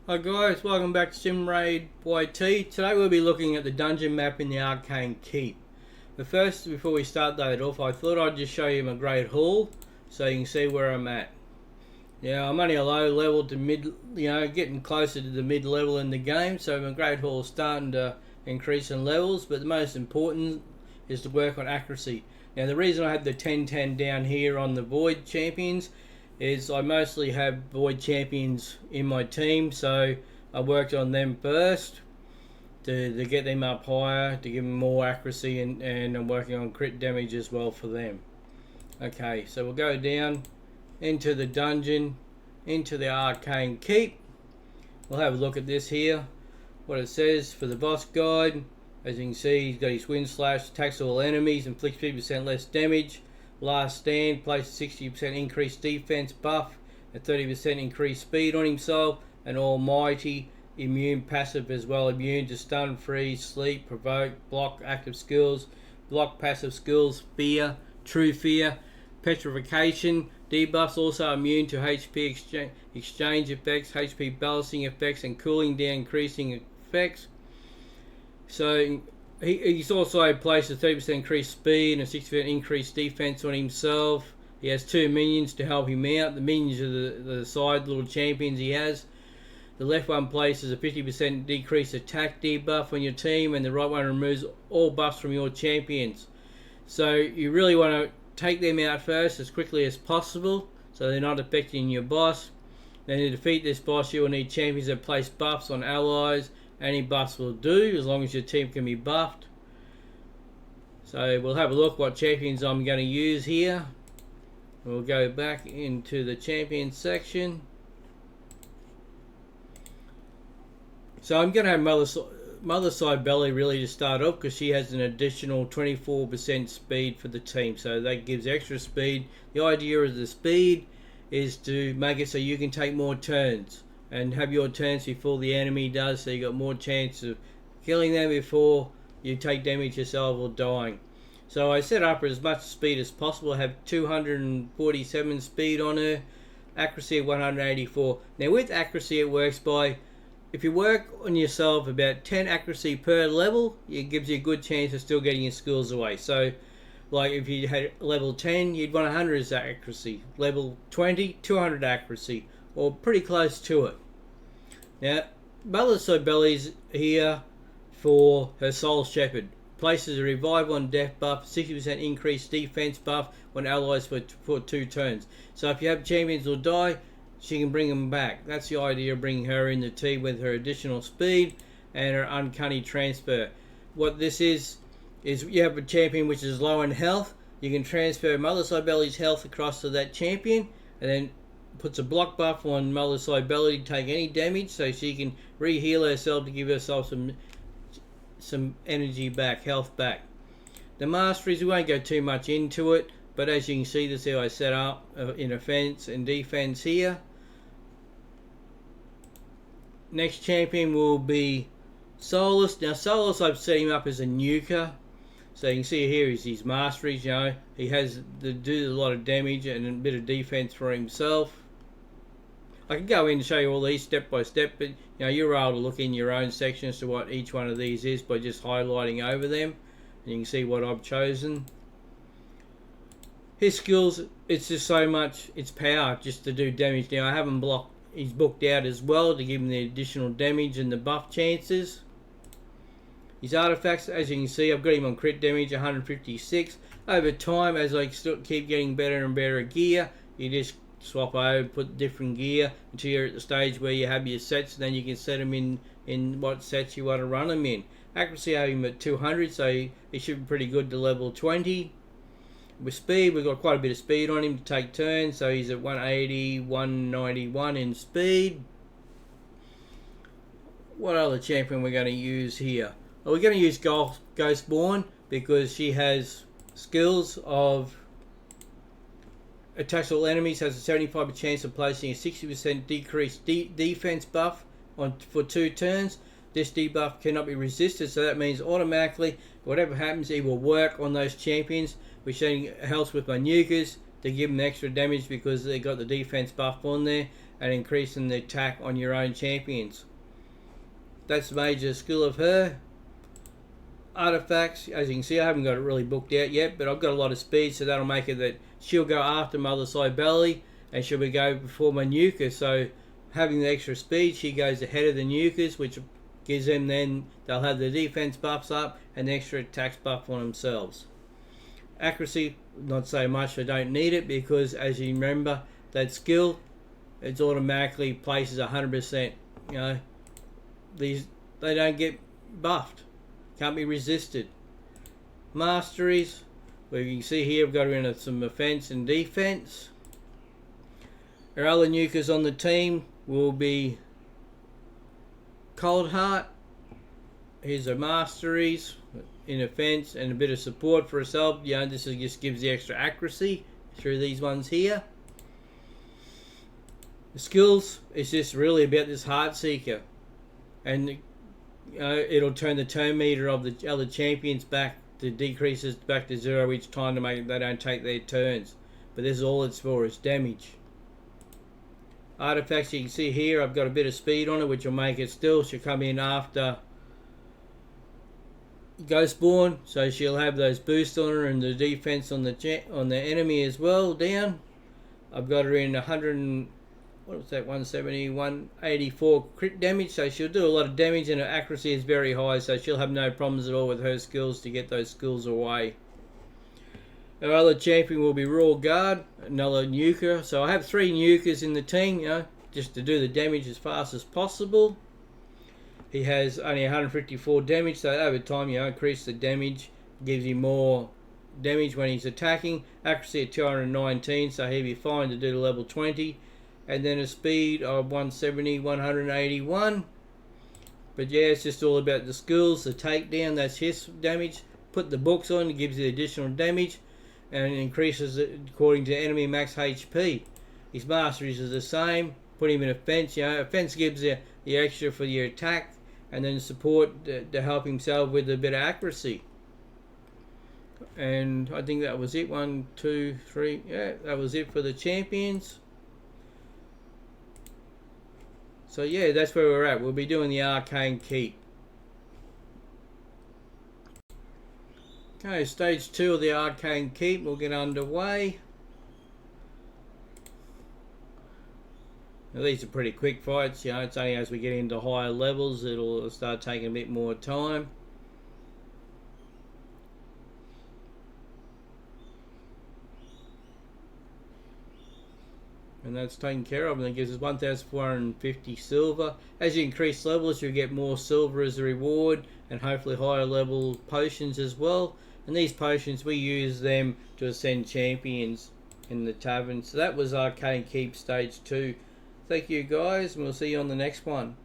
Hi guys, welcome back to SimRaid YT. Today we'll be looking at the dungeon map in the Arcane Keep. But first, before we start that off, I thought I'd just show you my Great Hall so you can see where I'm at. Yeah, I'm only a low level to mid, getting closer to the mid level in the game, so my Great Hall is starting to increase in levels, but the most important is to work on accuracy. Now the reason I have the 10-10 down here on the Void Champions is I mostly have Void Champions in my team, so I worked on them first to get them up higher, to give them more accuracy, and I'm working on crit damage as well for them. Okay, so we'll go down into the dungeon, into the Arcane Keep. We'll have a look at this here, what it says for the boss guide. As you can see, he's got his wind slash, attacks all enemies, inflicts 50% less damage. Last stand, places 60% increased defense buff, a 30% increased speed on himself, and almighty immune passive as well, immune to stun, freeze, sleep, provoke, block, active skills, block, passive skills, fear, true fear, petrification. Debuffs also immune to HP exchange effects, HP balancing effects, and cooling down increasing effects. So he's also placed a 30% increased speed and a 60% increased defense on himself. He has 2 minions to help him out. The minions are the side little champions he has. The left one places a 50% decreased attack debuff on your team, and the right one removes all buffs from your champions. So you really want to take them out first as quickly as possible so they're not affecting your boss. Then to defeat this boss, you will need champions that place buffs on allies. Any buffs will do as long as your team can be buffed. So we'll have a look what champions I'm going to use here. We'll go back into the champion section. So I'm going to have Mother Cybele really to start off because she has an additional 24% speed for the team. So that gives extra speed. The idea of the speed is to make it so you can take more turns and have your turns before the enemy does, so you got more chance of killing them before you take damage yourself or dying. So I set up as much speed as possible. I have 247 speed on her, accuracy of 184. Now with accuracy it works by, if you work on yourself about 10 accuracy per level, it gives you a good chance of still getting your skills away. So like if you had level 10, you'd want 100 as accuracy. Level 20, 200 accuracy, or pretty close to it. Now, Mother Cybele's here for her Soul Shepherd. Places a revive on death buff, 60% increased defense buff on allies for 2 turns. So if you have champions who die, she can bring them back. That's the idea of bringing her in the team with her additional speed and her uncanny transfer. What this is you have a champion which is low in health. You can transfer Mother Cybele's health across to that champion, and then puts a block buff on Mother Cybele to take any damage, so she can re-heal herself to give herself some energy back, health back. The masteries, we won't go too much into it, but as you can see, this is how I set up in offense and defense here. Next champion will be Solus. Now Solus, I've set him up as a nuker. So you can see here is his masteries, he has to do a lot of damage and a bit of defense for himself. I can go in and show you all these step by step, but you're able to look in your own section as to what each one of these is by just highlighting over them, and you can see what I've chosen. His skills, it's just so much, it's power just to do damage. Now I have him blocked, he's booked out as well to give him the additional damage and the buff chances. His artifacts, as you can see, I've got him on crit damage 156. Over time, as I still keep getting better and better gear, you just swap over, put different gear until you're at the stage where you have your sets, and then you can set them in what sets you want to run them in. Accuracy, I have him at 200, so he should be pretty good to level 20. With speed, we've got quite a bit of speed on him to take turns, so he's at 180, 191 in speed. What other champion we're going to use here? Well, we're going to use Ghostborn because she has skills of attacks all enemies, has a 75% chance of placing a 60% decreased defense buff for 2 turns. This debuff cannot be resisted, so that means automatically whatever happens, it will work on those champions, which then helps with my nukers to give them extra damage because they got the defense buff on there. and increasing the attack on your own champions. That's the major skill of her. Artifacts, as you can see, I haven't got it really booked out yet, but I've got a lot of speed, so that'll make it that she'll go after my other side belly, and she'll be go before my nuker. So having the extra speed, she goes ahead of the nukers, which gives them, then they'll have the defense buffs up and the extra attacks buff on themselves. Accuracy, not so much. I don't need it because, as you remember, that skill, it's automatically places 100%. You know, they don't get buffed. Can't be resisted. Masteries, where you can see here I've got her in some offense and defense. Our other nukers on the team will be Cold Heart. Here's her masteries in offense and a bit of support for herself. You know, this just gives the extra accuracy through these ones here. The skills is just really about this Heart Seeker, and it'll turn the turn meter of the other champions back to decreases back to 0 each time to make it they don't take their turns. But this is all it's for, is damage. Artifacts, you can see here I've got a bit of speed on it, which will make it still. She'll come in after Ghostborn, so she'll have those boosts on her and the defense on the enemy as well down. I've got her in 184 crit damage, so she'll do a lot of damage, and her accuracy is very high, so she'll have no problems at all with her skills to get those skills away. Our other champion will be Raw Guard, another nuker. So I have 3 nukers in the team, you know, just to do the damage as fast as possible. He has only 154 damage, so over time, you know, increase the damage, gives you more damage when he's attacking. Accuracy at 219, so he'll be fine to do the level 20. And then a speed of 170, 181. But yeah, it's just all about the skills. The takedown, that's his damage. Put the books on, it gives you additional damage, and it increases it according to enemy max HP. His masteries are the same. Put him in offense. You know, offense gives you the extra for your attack, and then support to help himself with a bit of accuracy. And I think that was it. 1, 2, 3. Yeah, that was it for the champions. So yeah, that's where we're at. We'll be doing the Arcane Keep. Okay, stage 2 of the Arcane Keep will get underway. Now, these are pretty quick fights, you know, it's only as we get into higher levels it'll start taking a bit more time. And that's taken care of, and it gives us 1,450 silver. As you increase levels, you get more silver as a reward, and hopefully higher level potions as well. And these potions, we use them to ascend champions in the tavern. So that was Arcane Keep Stage 2. Thank you guys, and we'll see you on the next one.